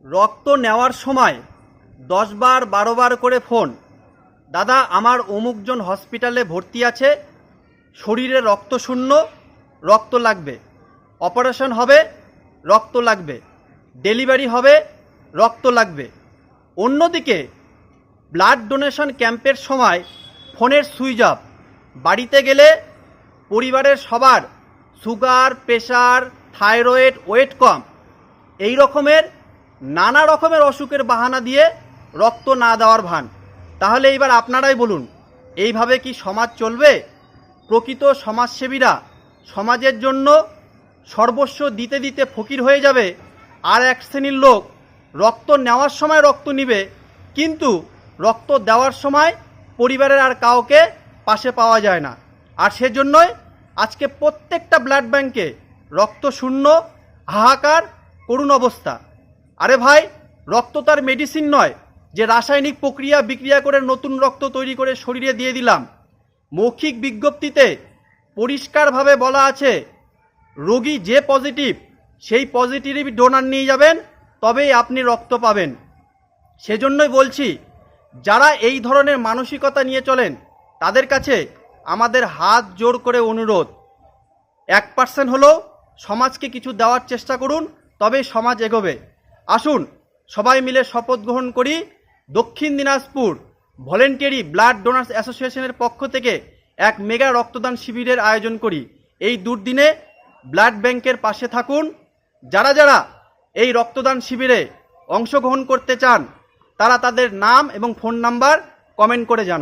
রক্ত নেওয়ার সময় 10 বার 12 বার করে ফোন, দাদা আমার অমুকজন হসপিটালে ভর্তি আছে, শরীরে রক্ত শূন্য, রক্ত লাগবে, অপারেশন হবে, রক্ত লাগবে, ডেলিভারি হবে, রক্ত লাগবে। অন্যদিকে ব্লাড ডোনেশন ক্যাম্পের সময় ফোনের সুইচ অফ, বাড়িতে গেলে পরিবারের সবার সুগার, প্রেশার, থাইরয়েড, ওয়েট কম, এই রকমের নানা রকমের অসুখের বাহানা দিয়ে রক্ত না দেওয়ার ভান। তাহলে এইবার আপনারাই বলুন, এইভাবে কি সমাজ চলবে? প্রকৃত সমাজসেবীরা সমাজের জন্য সর্বস্ব দিতে দিতে ফকির হয়ে যাবে, আর এক শ্রেণীর লোক রক্ত নেওয়ার সময় রক্ত নিবে, কিন্তু রক্ত দেওয়ার সময় পরিবারের আর কাউকে পাশে পাওয়া যায় না। আর সেজন্যই আজকে প্রত্যেকটা ব্লাড ব্যাংকে রক্ত শূন্য, হাহাকার, করুণ অবস্থা। আরে ভাই, রক্ত তার মেডিসিন নয় যে রাসায়নিক প্রক্রিয়া বিক্রিয়া করে নতুন রক্ত তৈরি করে শরীরে দিয়ে দিলাম। মৌখিক বিজ্ঞপ্তিতে পরিষ্কারভাবে বলা আছে, রোগী যে পজিটিভ সেই পজিটিভ ডোনার নিয়ে যাবেন, তবেই আপনি রক্ত পাবেন। সেজন্যই বলছি, যারা এই ধরনের মানসিকতা নিয়ে চলেন তাদের কাছে আমাদের হাত জোর করে অনুরোধ, 1% হলেও সমাজকে কিছু দেওয়ার চেষ্টা করুন, তবেই সমাজ এগোবে। আসুন সবাই মিলে শপথ গ্রহণ করি। দক্ষিণ দিনাজপুর ভলেন্টিয়ারি ব্লাড ডোনার্স অ্যাসোসিয়েশনের পক্ষ থেকে এক মেগা রক্তদান শিবিরের আয়োজন করি। এই দুর্দিনে ব্লাড ব্যাংকের পাশে থাকুন। যারা যারা এই রক্তদান শিবিরে অংশগ্রহণ করতে চান তারা তাদের নাম এবং ফোন নাম্বার কমেন্ট করে জানান।